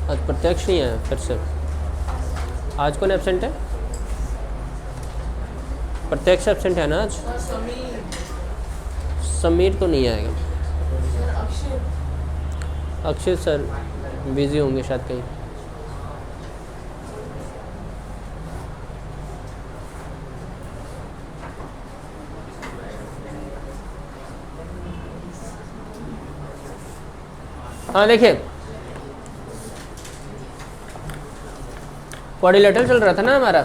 आज प्रत्यक्ष नहीं है फिर से। आज कौन एब्सेंट है? प्रत्यक्ष एब्सेंट है ना आज। समीर तो नहीं आएगा। अक्षय सर बिजी होंगे शायद कहीं। हाँ देखिए, क्वाड्रिलेटरल चल रहा था ना हमारा।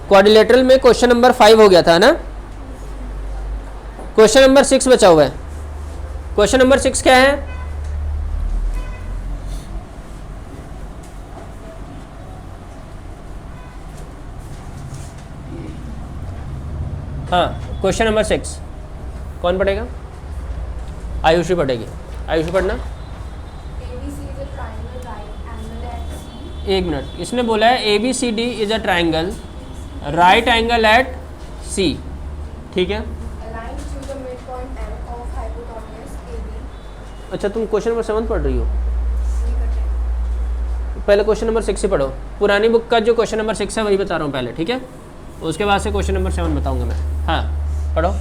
क्वाड्रिलेटरल में क्वेश्चन नंबर 5 हो गया था ना। क्वेश्चन नंबर 6 बचा हुआ है। क्वेश्चन नंबर 6 क्या है? हाँ, क्वेश्चन नंबर 6 कौन पढ़ेगा? आयुषी पढ़ेगी। आयुषी पढ़ना। एक मिनट, इसने बोला है A B C D is a triangle right angle at C. ठीक है। अच्छा, तुम क्वेश्चन नंबर 7 पढ़ रही हो? पहले क्वेश्चन नंबर 6 ही पढ़ो। पुरानी बुक का जो क्वेश्चन नंबर 6 है वही बता रहा हूँ पहले, ठीक है? उसके बाद से क्वेश्चन नंबर 7 बताऊंगा मैं। हाँ पढ़ो।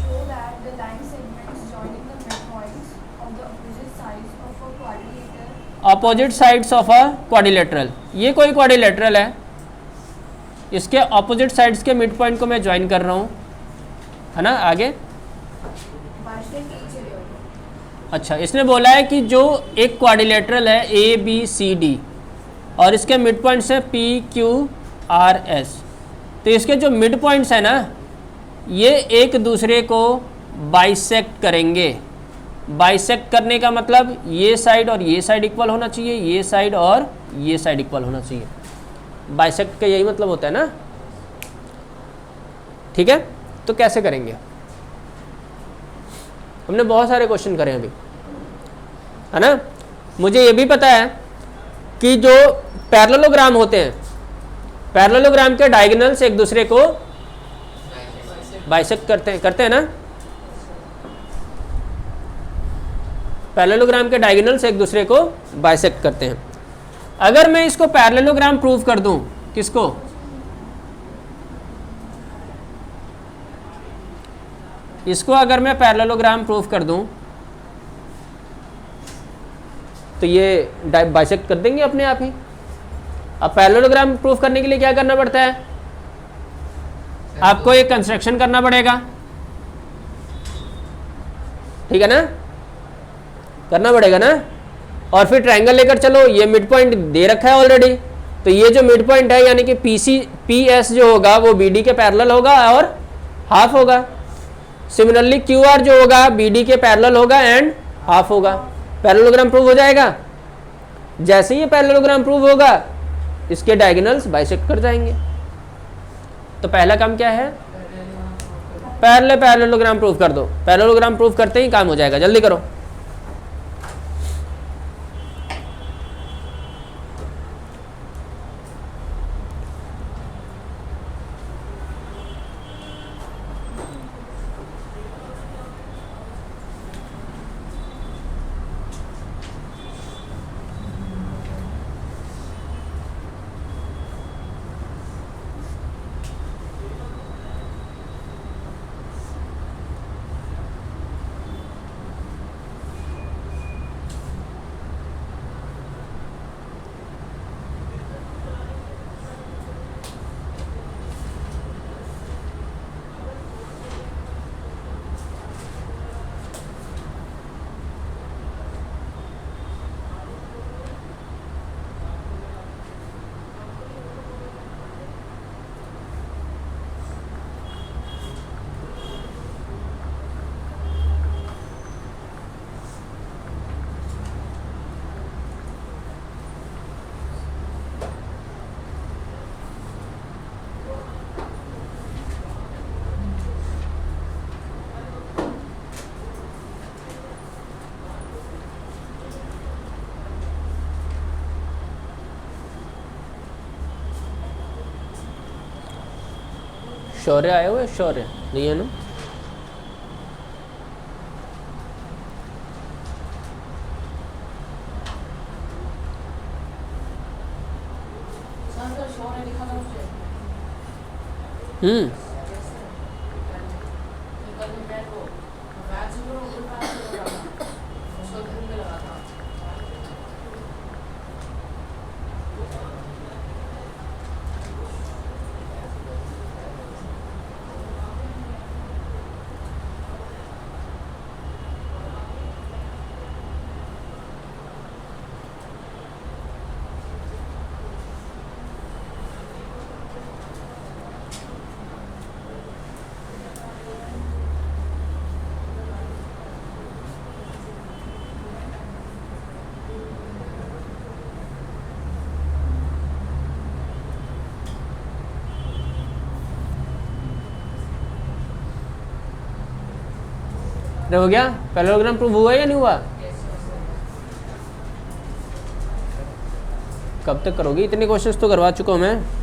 Opposite sides of a quadrilateral. ये कोई क्वाड्रिलेटरल है, इसके ऑपोजिट साइड्स के मिड पॉइंट को मैं ज्वाइन कर रहा हूँ, है ना। आगे अच्छा, इसने बोला है कि जो एक क्वाड्रिलेटरल है ए बी सी डी और इसके मिड पॉइंट्स है पी क्यू आर एस। तो इसके जो मिड पॉइंट्स है ना, ये एक दूसरे को बाइसेक्ट करेंगे। बाइसेक्ट करने का मतलब ये साइड और ये साइड इक्वल होना चाहिए, ये साइड और ये साइड इक्वल होना चाहिए। बाइसेक्ट का यही मतलब होता है ना, ठीक है। तो कैसे करेंगे? हमने बहुत सारे क्वेश्चन करे अभी, है ना। मुझे ये भी पता है कि जो पैरेललोग्राम होते हैं, पैरेललोग्राम के डायगोनल्स एक दूसरे को बाइसेक्ट करते हैं ना। पैरेललोग्राम के डायगोनल्स एक दूसरे को बाइसेक्ट करते हैं। अगर मैं इसको पैरेललोग्राम प्रूव कर दूं, किसको? इसको अगर मैं पैरेललोग्राम प्रूव कर दूं तो ये बाइसेक्ट कर देंगे अपने आप ही। अब पैरेललोग्राम प्रूव करने के लिए क्या करना पड़ता है? आपको एक कंस्ट्रक्शन करना पड़ेगा, ठीक है ना, करना पड़ेगा ना। और फिर ट्रायंगल लेकर चलो, ये मिड पॉइंट दे रखा है ऑलरेडी, तो ये जो मिड पॉइंट है यानी कि पी एस जो होगा वो बी डी के पैरेलल होगा और हाफ होगा। सिमिलरली क्यू आर जो होगा बी डी के पैरेलल होगा एंड हाफ होगा। पैरेललोग्राम प्रूव हो जाएगा। जैसे ही ये पैरेललोग्राम प्रूव होगा, इसके डायगोनल्स बाइसेक्ट कर जाएंगे। तो पहला काम क्या है? पैरेललोग्राम प्रूव कर दो। पैरेललोग्राम प्रूव करते ही काम हो जाएगा, जल्दी करो। शौर्य आए हुए? शौर्य नहीं है ना? हम्म, हो गया? पैरेललोग्राम प्रूव हुआ या नहीं हुआ? कब तक करोगी? इतने क्वेश्चंस तो करवा चुका हूँ मैं।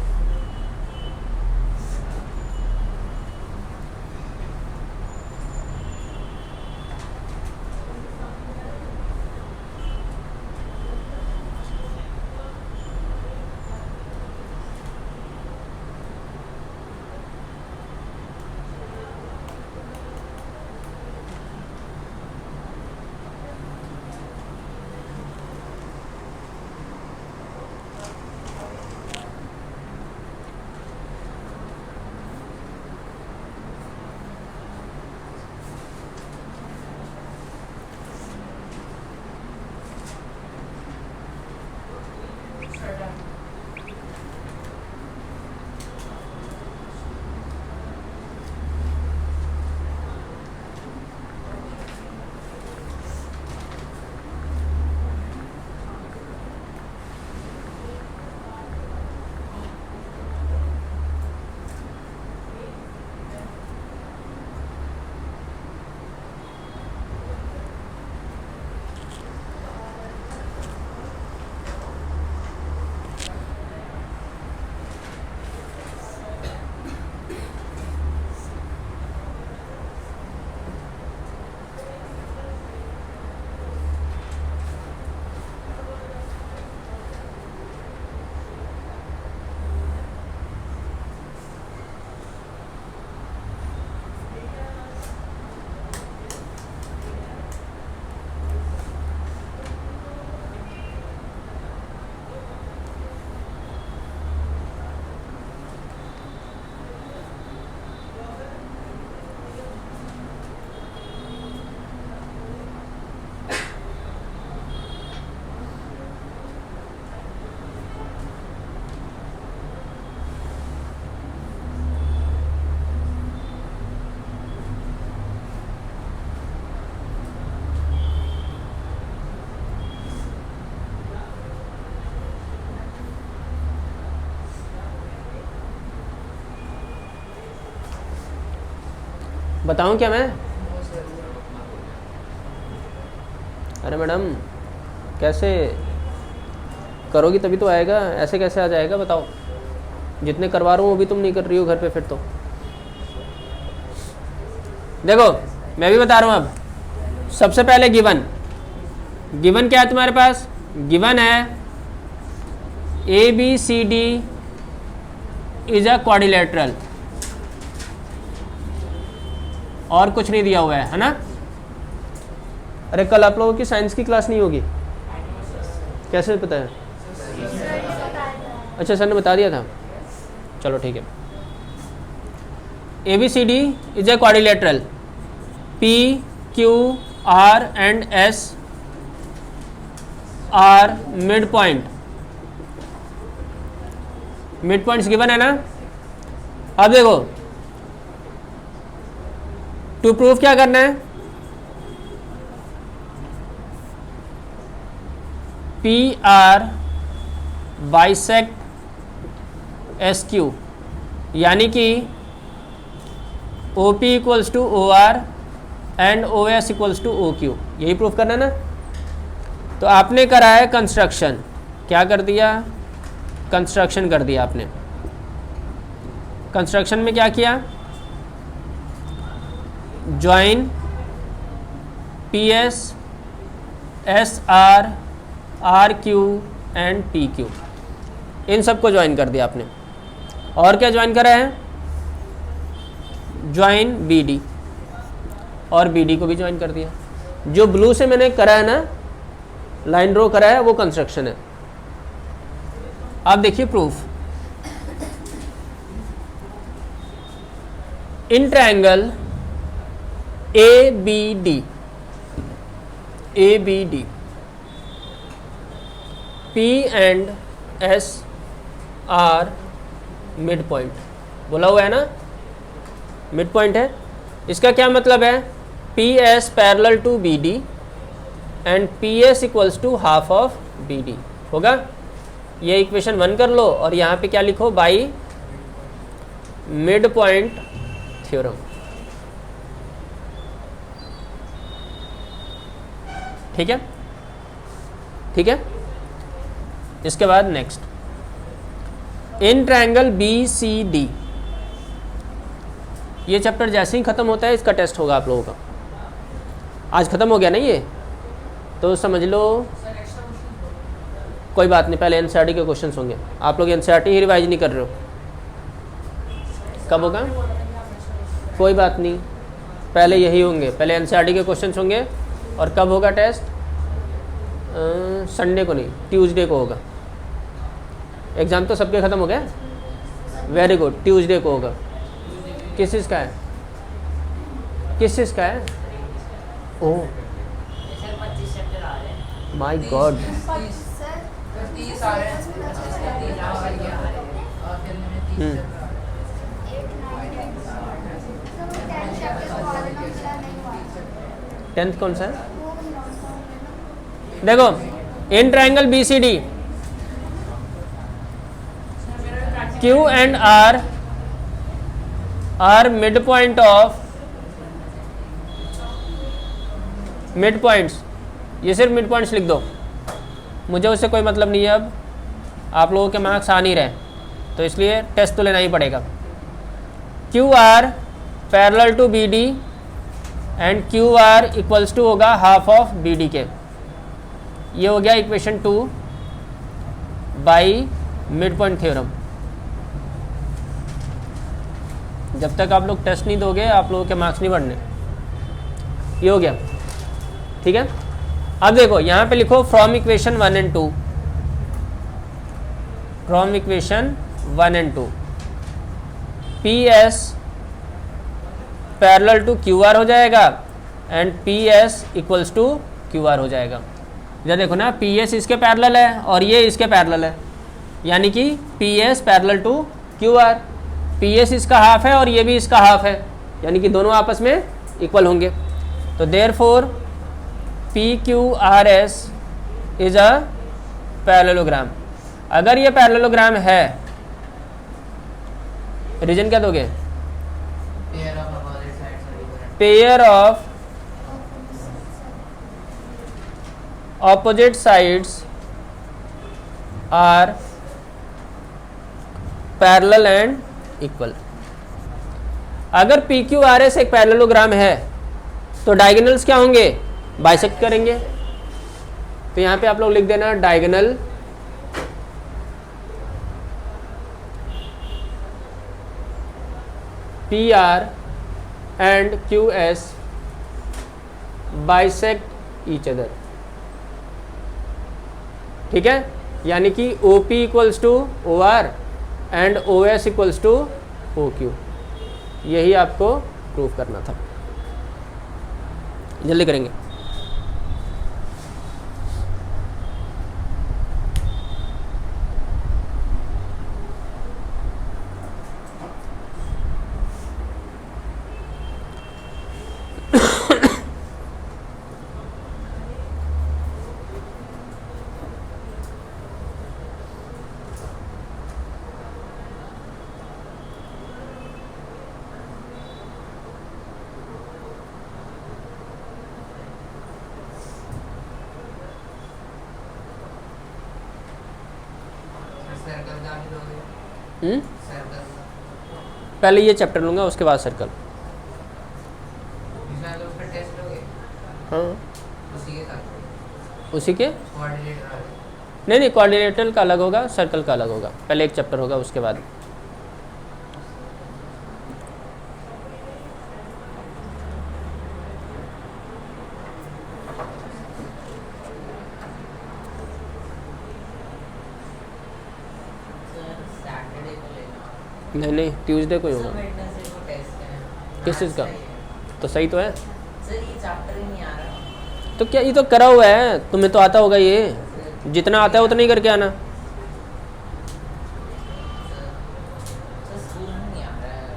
बताऊं क्या मैं? अरे मैडम, कैसे करोगी तभी तो आएगा, ऐसे कैसे आ जाएगा बताओ? जितने करवा रहा हूँ वो भी तुम नहीं कर रही हो घर पे। फिर तो देखो मैं भी बता रहा हूँ। अब सबसे पहले गिवन क्या है तुम्हारे पास? गिवन है A B C D is a quadrilateral, और कुछ नहीं दिया हुआ है ना? अरे कल आप लोगों की साइंस की क्लास नहीं होगी? कैसे पता है? अच्छा सर ने बता दिया था, चलो ठीक है। A B C D is a quadrilateral, P Q R and S are mid point. Mid points given है ना? अब देखो टू प्रूव क्या करना है? P R bisect S Q, यानी कि O P equals to O R and O S equals to O Q, यही प्रूफ करना है ना? तो आपने करा है कंस्ट्रक्शन। क्या कर दिया? कंस्ट्रक्शन कर दिया आपने। कंस्ट्रक्शन में क्या किया? Join P S S R R Q and P Q, इन सबको ज्वाइन कर दिया आपने। और क्या ज्वाइन करा है? ज्वाइन बी डी, और बी डी को भी ज्वाइन कर दिया। जो ब्लू से मैंने करा है ना, लाइन ड्रॉ करा है, वो कंस्ट्रक्शन है। आप देखिए proof, in triangle A B D, P and S are mid point, बोला हुआ है ना, मिड पॉइंट है। इसका क्या मतलब है, PS parallel to BD and PS equals to half of BD होगा। ये इक्वेशन 1 कर लो और यहाँ पे क्या लिखो, बाई मिड पॉइंट थ्योरम। ठीक है, ठीक है। इसके बाद नेक्स्ट, इन ट्रायंगल BCD, ये चैप्टर जैसे ही खत्म होता है इसका टेस्ट होगा आप लोगों का। आज खत्म हो गया ना ये, तो समझ लो कोई बात नहीं, पहले एनसीईआरटी के क्वेश्चंस होंगे। आप लोग एनसीईआरटी ही रिवाइज नहीं कर रहे हो, कब होगा कोई बात नहीं, पहले यही होंगे, पहले एनसीईआरटी के क्वेश्चंस होंगे। और कब होगा टेस्ट, संडे को नहीं, ट्यूसडे को होगा। एग्ज़ाम तो सबके ख़त्म हो गए, वेरी गुड, ट्यूसडे को होगा। किस चीज़ का है, किस चीज़ का है, ओह माय गॉड, टेंथ कौन सा है, देखो in triangle BCD Q and R are mid point of, mid points, ये सिर्फ मिड पॉइंट्स लिख दो, मुझे उससे कोई मतलब नहीं है। अब आप लोगों के मार्क्स आ नहीं रहे, तो इसलिए टेस्ट तो लेना ही पड़ेगा। QR parallel to BD and QR equals to होगा हाफ ऑफ BD के। ये हो गया equation 2 by mid point theorem. जब तक आप लोग टेस्ट नहीं दोगे आप लोगों के मार्क्स नहीं बढ़ने। ये हो गया, ठीक है। अब देखो यहाँ पे लिखो from equation 1 and 2, from equation 1 and 2 PS parallel to QR हो जाएगा and PS equals to QR हो जाएगा। इधर देखो ना, PS इसके पैरेलल है और ये इसके पैरेलल है, यानी कि PS parallel to QR, PS इसका हाफ है और ये भी इसका हाफ है, यानी कि दोनों आपस में इक्वल होंगे। तो therefore PQRS is a parallelogram. अगर ये पैरेललोग्राम है, रीजन क्या दोगे, pair of opposite sides are parallel and equal। अगर PQRS एक पैरेललोग्राम है तो डायगोनल्स क्या होंगे, बाइसेक्ट करेंगे। तो यहाँ पे आप लोग लिख देना diagonal PR and QS bisect each other, ठीक है। यानी कि OP equals to OR and OS equals to OQ। यही आपको प्रूफ करना था, जल्दी करेंगे। पहले ये चैप्टर लूँगा उसके बाद सर्कल। हाँ उसी के नहीं नहीं, कोऑर्डिनेटर का अलग होगा, सर्कल का अलग होगा। पहले एक चैप्टर होगा उसके बाद। नहीं नहीं, ट्यूसडे को ही होगा। वेडनेसडे को टेस्ट है। किस चीज़ का? तो सही तो है सर ये चैप्टर ही नहीं आ रहा। तो क्या, ये तो करा हुआ है, तुम्हें तो आता होगा, ये जितना आता है उतना ही करके आना। सर स्कूल में नहीं आ रहा है।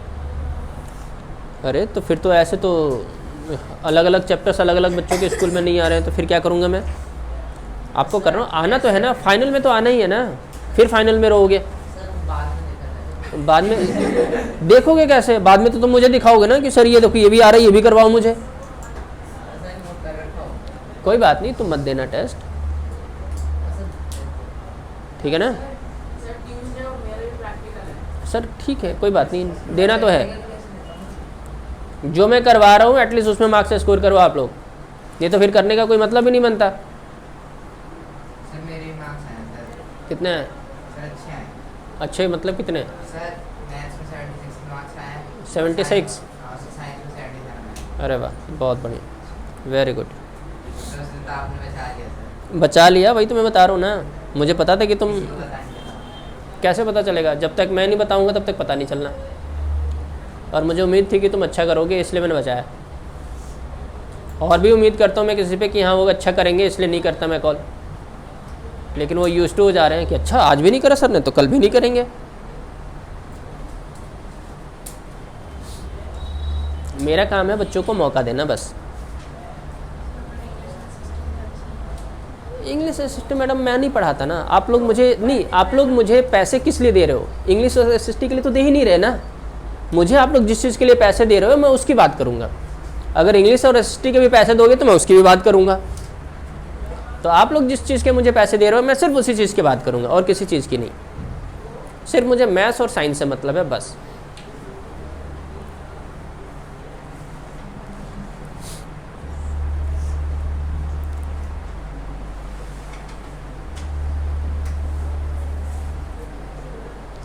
अरे तो फिर तो ऐसे तो अलग अलग चैप्टर्स अलग अलग बच्चों के स्कूल में नहीं आ रहे हैं, तो फिर क्या करूँगा मैं? आपको कर रहा हूँ, आना तो है ना, फाइनल में तो आना ही है ना, फिर फाइनल में रहोगे। सर बाद में देखा है। बाद में देखोगे कैसे? बाद में तो तुम मुझे दिखाओगे ना कि सर ये देखो ये भी आ रहा है, ये भी करवाओ मुझे। सर नोट कर रखा हो। कोई बात नहीं, तुम मत देना टेस्ट, ठीक है ना? सर ट्यूसडे और मेरा भी प्रैक्टिकल है। सर ठीक है, कोई बात नहीं, देना तो है। जो मैं करवा रहा हूँ एटलीस्ट उसमें मार्क्स स्कोर करो आप लोग, ये तो फिर करने का कोई मतलब ही नहीं बनता। सर मेरे मार्क्स आए सर। कितने हैं? सर अच्छे हैं। अच्छे मतलब कितने? सर मैथ्स में 76 मार्क्स आए। 76? और साइंस में 77 आए। अरे वाह, बहुत बढ़िया, वेरी गुड। सर उसने तो आपने बचा लिया सर। बचा लिया, वही तो मैं बता रहा हूँ ना, मुझे पता था कि तुम, किसी को पता नहीं चला। कैसे पता चलेगा? जब तक मैं नहीं बताऊँगा तब तक पता नहीं चलना, और मुझे उम्मीद थी कि तुम अच्छा करोगे इसलिए मैंने बचाया। और भी उम्मीद करता हूँ मैं किसी पे कि हाँ वो अच्छा करेंगे, इसलिए नहीं करता मैं कॉल, लेकिन वो यूज्ड टू हो जा रहे हैं कि अच्छा आज भी नहीं करा सर ने तो कल भी नहीं करेंगे। मेरा काम है बच्चों को मौका देना बस। इंग्लिश असिस्टेंट मैडम मैं नहीं पढ़ाता ना, आप लोग मुझे नहीं, आप लोग मुझे पैसे किस लिए दे रहे हो? इंग्लिश असिस्टेंट के लिए तो दे ही नहीं रहे ना। मुझे आप लोग जिस चीज़ के लिए पैसे दे रहे हो मैं उसकी बात करूँगा। अगर इंग्लिश और असिस्टेंट के भी पैसे दोगे तो मैं उसकी भी बात करूँगा। तो आप लोग जिस चीज़ के मुझे पैसे दे रहे हो मैं सिर्फ उसी चीज़ की बात करूँगा और किसी चीज़ की नहीं। सिर्फ मुझे मैथ्स और साइंस से मतलब है बस।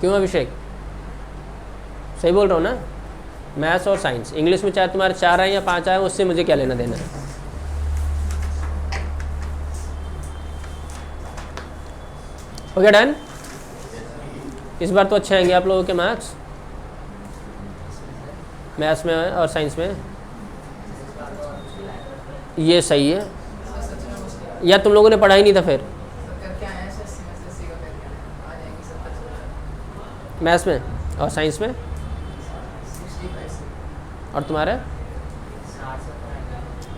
क्यों अभिषेक? सही बोल रहा हूँ ना? मैथ्स और साइंस, इंग्लिश में चाहे तुम्हारे 4 आए या 5 आए उससे मुझे क्या लेना देना है। Okay done. इस बार तो अच्छे आएंगे आप लोगों के मार्क्स मैथ्स में और साइंस में। ये सही है, या तुम लोगों ने पढ़ा ही नहीं था फिर मैथ्स में और साइंस में? और तुम्हारे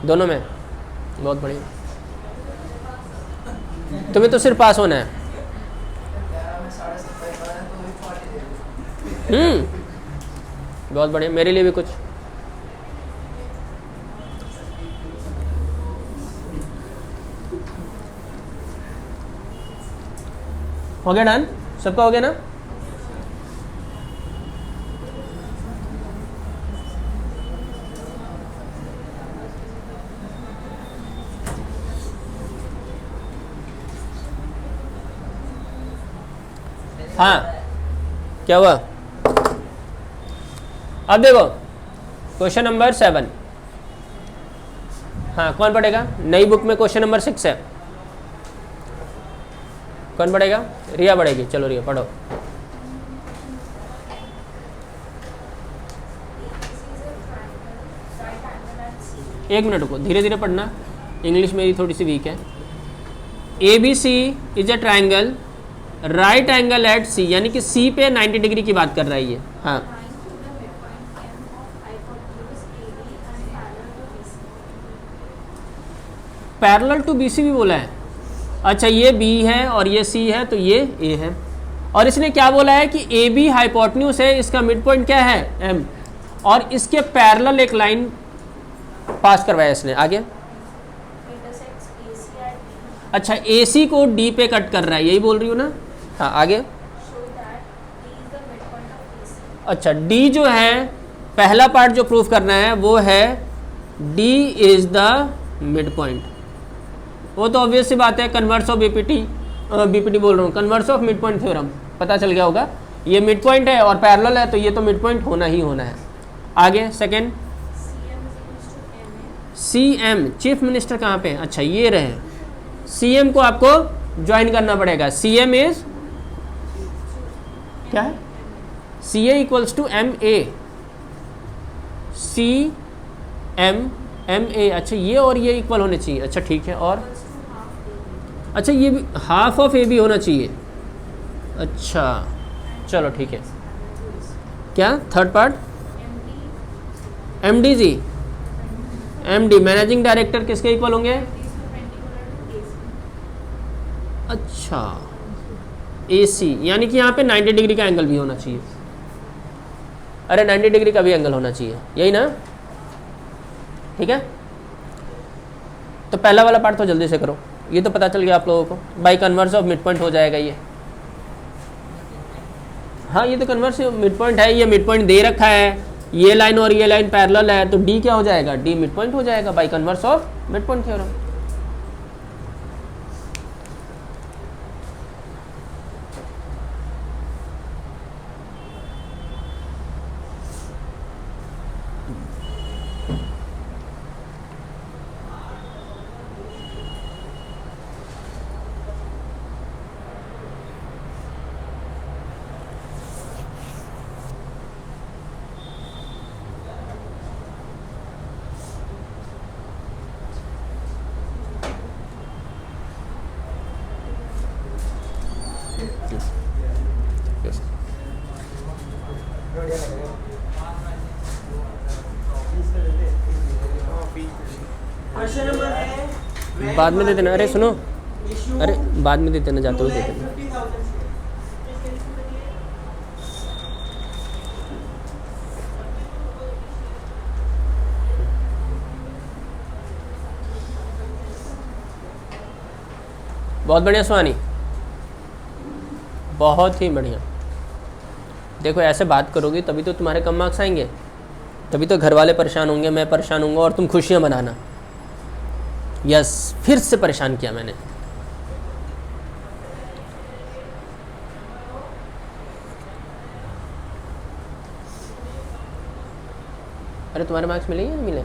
दोनों में? बहुत बढ़िया, तुम्हें तो सिर्फ पास होना है। बहुत बढ़िया, मेरे लिए भी कुछ। हो गया डन? सबका हो गया ना? हाँ क्या हुआ? अब देखो क्वेश्चन नंबर 7। हाँ कौन पढ़ेगा? नई बुक में क्वेश्चन नंबर 6 है, कौन पढ़ेगा? रिया पढ़ेगी, चलो रिया पढ़ो। एक मिनट रुको, धीरे धीरे पढ़ना, इंग्लिश मेरी थोड़ी सी वीक है। ABC is a triangle right angle at C, यानी कि C पे 90 डिग्री की बात कर रहा है ये। हाँ पैरेलल टू BC भी बोला है। अच्छा ये B है और ये C है तो ये A है, और इसने क्या बोला है कि AB हाइपोटेन्यूज है, इसका मिड पॉइंट क्या है M, और इसके पैरेलल एक लाइन पास करवाया इसने। आगे अच्छा AC को D पे कट कर रहा है, यही बोल रही हूँ ना? हाँ आगे। अच्छा D जो है पहला पार्ट जो प्रूफ करना है वो है D is the mid point. वो तो ऑब्वियस सी बात है, कन्वर्स ऑफ बीपीटी बोल रहा हूँ, converse of mid point theorem पता चल गया होगा। ये मिड पॉइंट है और पैरेलल है तो ये तो मिड पॉइंट होना ही होना है। आगे सेकेंड CM चीफ मिनिस्टर कहाँ पे? अच्छा ये रहे, CM को आपको ज्वाइन करना पड़ेगा। CM इज क्या है? C A equals to M A, C M M A, अच्छा ये और ये इक्वल होने चाहिए, अच्छा ठीक है, और अच्छा ये भी हाफ ऑफ ए भी होना चाहिए, अच्छा चलो ठीक है। क्या third part? M D G, M D managing director किसके इक्वल होंगे? अच्छा ए सी, यानी कि यहाँ पे 90 डिग्री का एंगल भी होना चाहिए, अरे 90 डिग्री का भी एंगल होना चाहिए, यही ना, ठीक है। तो पहला वाला पार्ट तो जल्दी से करो, ये तो पता चल गया आप लोगों को, by converse of mid point हो जाएगा ये, हाँ ये तो कन्वर्स मिड पॉइंट है, ये मिड पॉइंट दे रखा है, ये लाइन और ये लाइन पैरेलल है, तो डी क्या हो जाएगा? डी मिड पॉइंट हो जाएगा by converse of mid point theorem. बाद में दे देना, अरे सुनो, अरे बाद में दे देना, जाते हुए दे देना। बहुत बढ़िया सुहानी, बहुत ही बढ़िया। देखो ऐसे बात करोगी तभी तो तुम्हारे कम मार्क्स आएंगे, तभी तो घर वाले परेशान होंगे, मैं परेशान होऊंगा, और तुम खुशियां मनाना। यस, फिर से परेशान किया मैंने। अरे तुम्हारे मार्क्स मिले या नहीं मिले?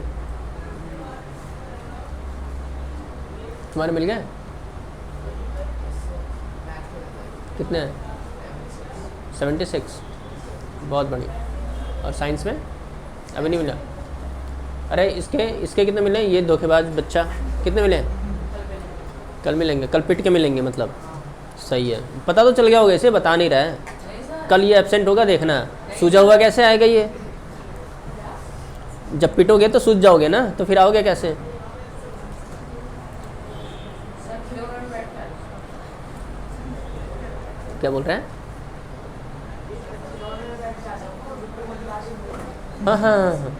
तुम्हारे मिल गए? कितने हैं? 76, बहुत बढ़िया। और साइंस में अभी नहीं मिला? अरे इसके कितने मिले? ये धोखेबाज बच्चा, कितने मिले? कल मिलेंगे, कल पिट के मिलेंगे मतलब। सही है, पता तो चल गया होगा, इसे बता नहीं रहा है। कल ये एब्सेंट होगा, देखना सूझा हुआ कैसे आएगा ये। जब पिटोगे तो सूझ जाओगे ना, तो फिर आओगे कैसे? क्या बोल रहे हैं? हाँ हाँ हाँ,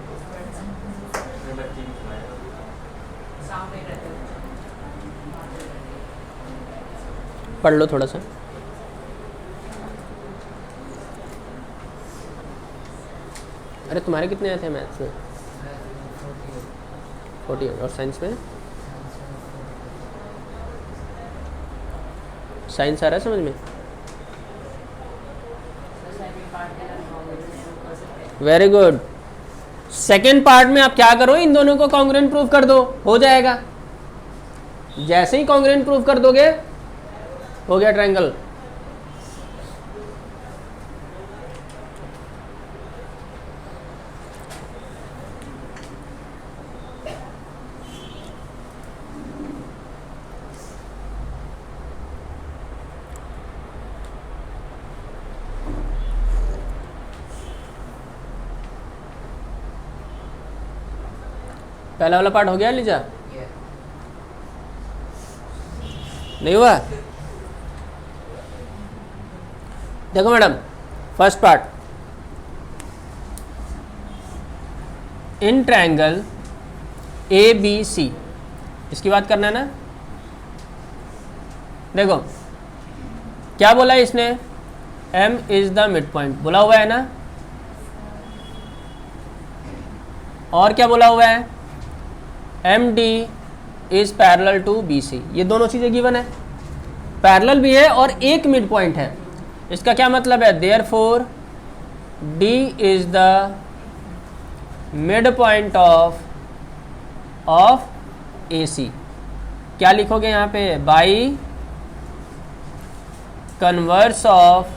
पढ़ लो थोड़ा सा। अरे तुम्हारे कितने आए थे मैथ्स में? 48। और साइंस में? साइंस आ रहा है समझ में? Very good. सेकेंड पार्ट में आप क्या करो, इन दोनों को कॉन्ग्रुएंट प्रूफ कर दो, हो जाएगा। जैसे ही कॉन्ग्रुएंट प्रूफ कर दोगे, हो गया ट्रायंगल। पहला वाला पार्ट हो गया लीजा? नहीं हुआ? देखो madam, first part, in triangle A B C, इसकी बात करना है ना। देखो क्या बोला है इसने, M is the mid point बोला हुआ है ना, और क्या बोला हुआ है, MD is parallel to BC। ये दोनों चीजें गिवन है, पैरेलल भी है और एक मिड पॉइंट है। इसका क्या मतलब है, therefore D is the mid point of AC। क्या लिखोगे यहाँ पे, by converse of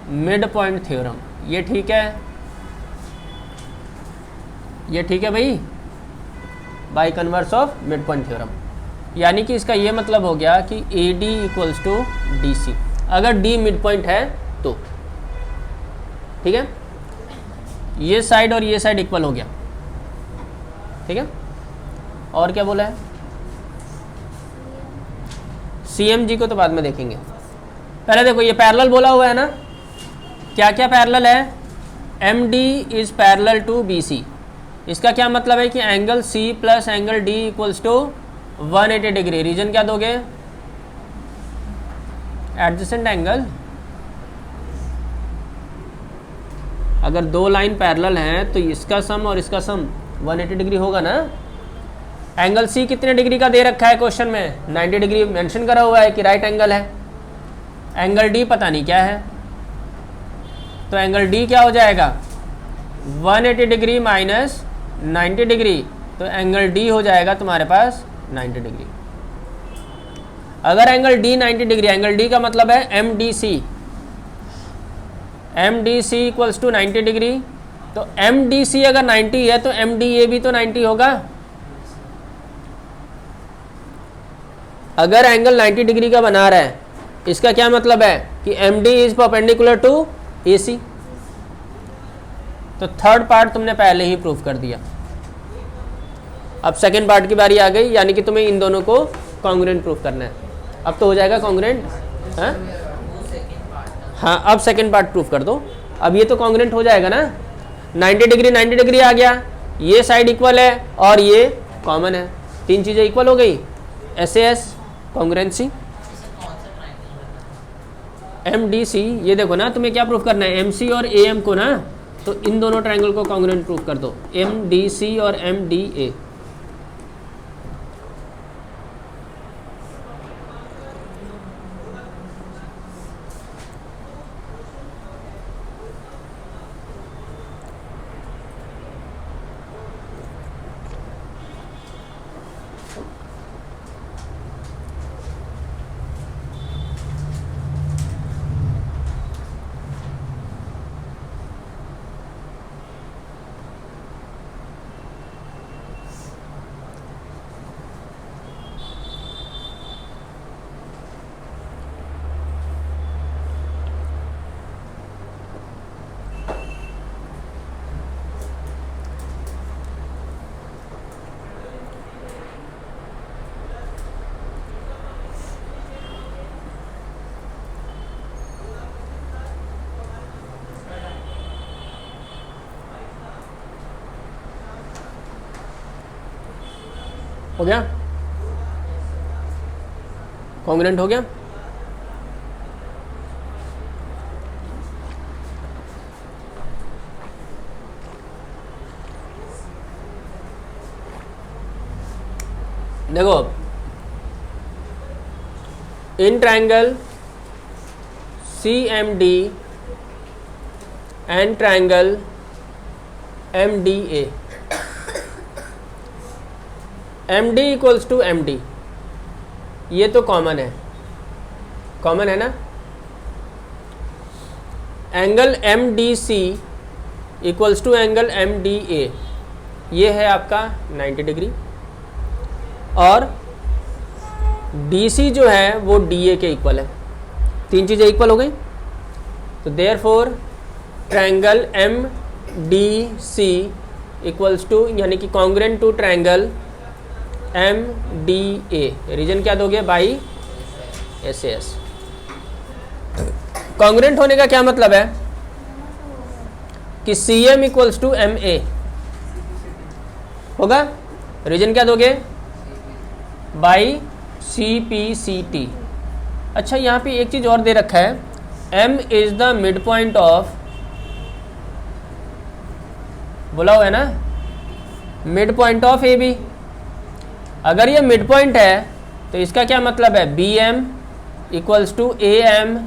mid point theorem, ये ठीक है, ये ठीक है भाई, by converse of mid point theorem. यानी कि इसका ये मतलब हो गया कि A D equals to D C, अगर डी मिड पॉइंट है तो। ठीक है, ये साइड और ये साइड इक्वल हो गया। ठीक है, और क्या बोला है? सी एम जी को तो बाद में देखेंगे, पहले देखो ये पैरेलल बोला हुआ है ना, क्या क्या पैरेलल है? M D is parallel to B C. इसका क्या मतलब है कि angle C plus angle D equals to 180 degree. Reason क्या दोगे? Adjacent angle. अगर दो लाइन पैरेलल हैं तो इसका सम और इसका सम 180 डिग्री होगा ना। एंगल सी कितने डिग्री का दे रखा है क्वेश्चन में? 90 डिग्री मेंशन करा हुआ है कि राइट एंगल है। एंगल डी पता नहीं क्या है, तो एंगल डी क्या हो जाएगा? 180 डिग्री माइनस 90 डिग्री, तो एंगल डी हो जाएगा तुम्हारे पास 90 डिग्री। अगर angle D 90 degree, angle D का मतलब है M D C, M D C equals to 90 degree, तो एम डी सी अगर 90 है तो एम डी ए भी तो 90 होगा। अगर एंगल 90 डिग्री का बना रहा है, इसका क्या मतलब है कि M D is perpendicular to A C. तो थर्ड पार्ट तुमने पहले ही प्रूव कर दिया। अब सेकेंड पार्ट की बारी आ गई, यानी कि तुम्हें इन दोनों को कॉन्ग्रुएंट प्रूव करना है। अब तो हो जाएगा कॉन्ग्रुएंट। हाँ, अब सेकेंड पार्ट प्रूव कर दो। अब ये तो कॉन्ग्रुएंट हो जाएगा ना, 90 डिग्री 90 डिग्री आ गया, ये साइड इक्वल है और ये कॉमन है, तीन चीज़ें इक्वल हो गई। S congruency. M D C, ये देखो ना, तुम्हें क्या प्रूफ करना है? एम सी और ए एम को ना, तो इन दोनों ट्रायंगल को कॉन्ग्रुएंट प्रूफ कर दो, एम डी सी और एम डी ए। हो गया? कॉन्ग्रुएंट हो गया? देखो, in triangle C M D and triangle M D A, M D equals to M D, ये तो कॉमन है, कॉमन है ना। Angle M D C equals to angle M D A, ये है आपका 90 डिग्री, और डी सी जो है वो डी ए के इक्वल है। तीन चीज़ें इक्वल हो गई, तो therefore triangle M D C equals to, यानी कि congruent to triangle M D A. Reason क्या दोगे? By S S. कॉन्ग्रुएंट होने का क्या मतलब है कि C M equals to M A होगा। रीजन क्या दोगे? By C P C T. अच्छा, यहाँ पे एक चीज़ और दे रखा है, M is the mid point of, बोला हुआ है ना, mid point of A B. अगर ये मिड पॉइंट है तो इसका क्या मतलब है? B M equals to A M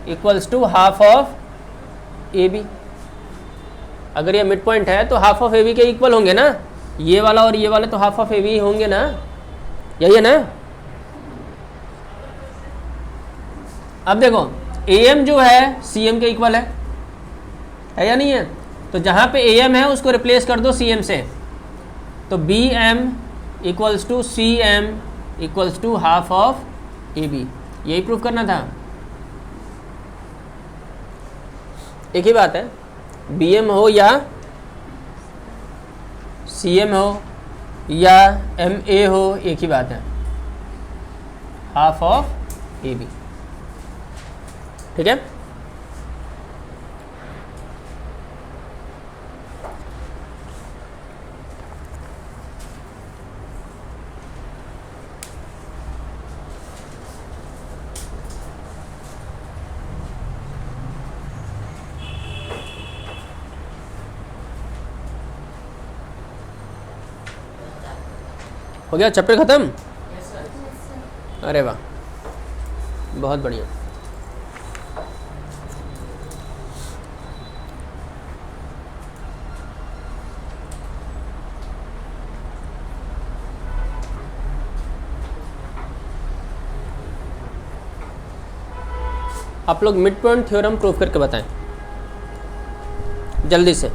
equals to half of A B. अगर ये मिड पॉइंट है तो हाफ ऑफ ए बी के इक्वल होंगे ना, ये वाला और ये वाले तो हाफ ऑफ ए बी होंगे ना, यही है ना। अब देखो, ए एम जो है सी एम के इक्वल है या नहीं है? तो जहाँ पे ए एम है उसको रिप्लेस कर दो सी एम से, तो B M equals to C M equals to half of A B, यही प्रूफ करना था। एक ही बात है, बी एम हो या सी एम हो या एम ए हो, एक ही बात है, हाफ ऑफ ए बी। ठीक है, हो गया चैप्टर खत्म? अरे वाह, बहुत बढ़िया। आप लोग मिड पॉइंट थ्योरम प्रूफ करके बताएं जल्दी से।